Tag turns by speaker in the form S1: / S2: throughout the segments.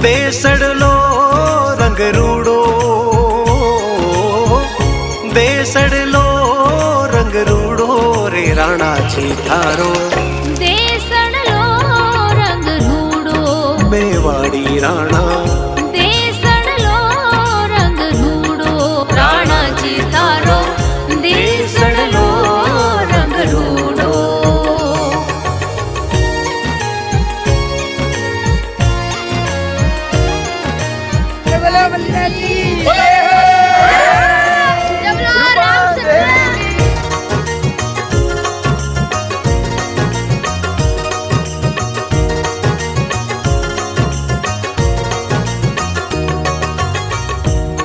S1: देसड़लो रंग रूड़ो, देसड़लो रंग रूड़ो रे राणा जी थारो।
S2: देसड़लो रंग रूड़ो
S1: मेवाड़ी राणा,
S2: देसड़लो रंग रूड़ो राणा जी थारो। देसड़लो रंग रूड़ो।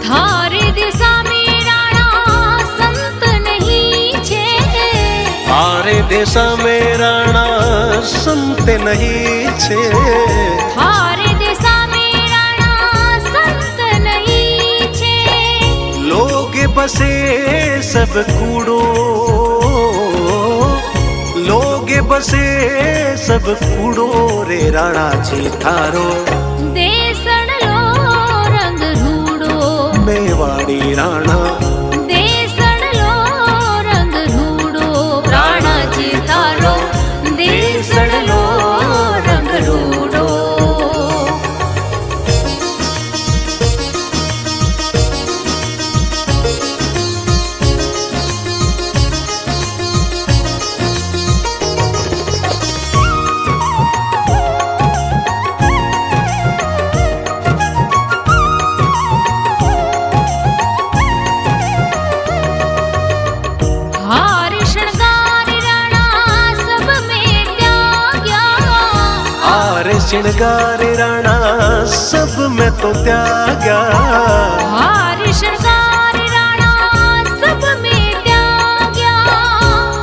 S2: थारी दिशा में राणा संत नहीं छे।
S1: थारे देशा में राणा संत नहीं छे।
S2: थारी दिशा में राणा संत नहीं छे।
S1: लोग बसे सब कूड़ो, लोग बसे सब कूड़ो रे राणा जी थारो।
S2: देसड़लो रंग रूड़ो
S1: मेवाड़ी राणा,
S2: देसड़लो रंग रूड़ो राणा जी थारो। देसड़लो रंग रूड़ो। हार श्रृंगार राणा सब में त्याग्या।
S1: हार श्रृंगार राणा सब में तो त्याग्या।
S2: हार श्रृंगार राणा सब में त्याग्या।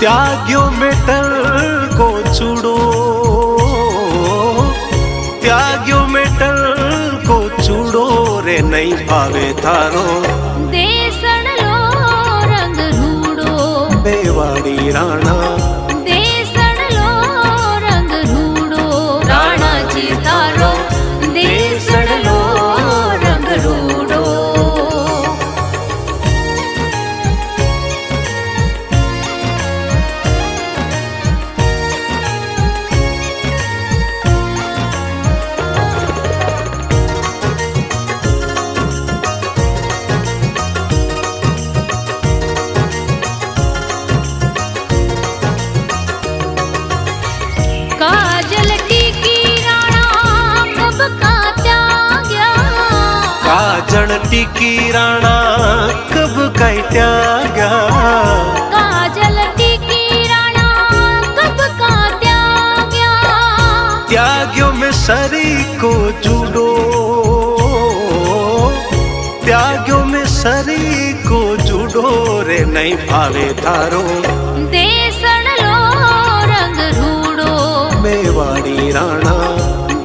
S1: त्याग्यो मेटल को चूड़ो, त्याग्यो मेटल को चूड़ो रे नहीं भावे थारो।
S2: देसड़लो रंग रूड़ो
S1: मेवाड़ी राणा,
S2: देसड़लो रंग रूड़ो राणा जी थारो। देसड़लो रंग रूड़ो। काजल टीकी राणा कब का त्याग्या।
S1: काजल टीकी राणा कब का त्याग्या।
S2: काजल टीकी राणा कब का त्याग्या।
S1: त्याग्यो में सरी को जुड़ो, त्याग्यो में सरी को जुड़ो रे नहीं भावे थारो।
S2: देसड़लो रंग रूड़ो
S1: मेवाड़ी राणा,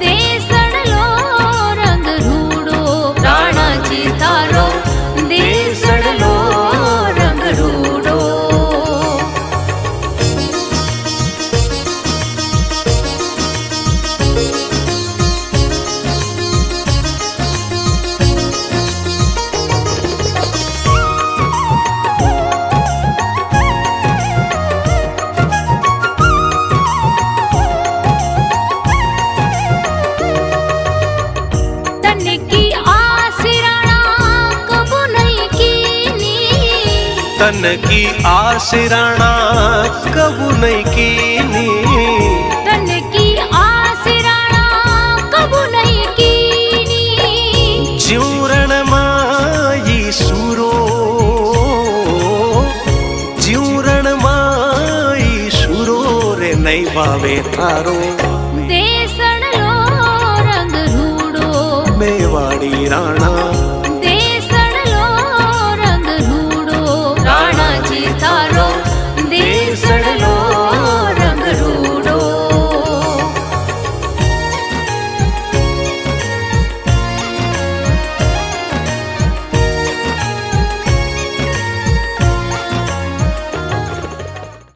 S2: देसड़लो रंग रूड़ो राणा जी थारो। देसड़लो रंग रूड़ो। तन की आस राणा कब नहीं कीनी।
S1: तन की आस राणा कब नहीं कीनी।
S2: तन की आस राणा कब नहीं कीनी।
S1: ज्यूरण माई सूरो, ज्यूरण माई सूरो रे नहीं भावे थारो।
S2: देसड़लो रंग रूड़ो
S1: मेवाड़ी राणा,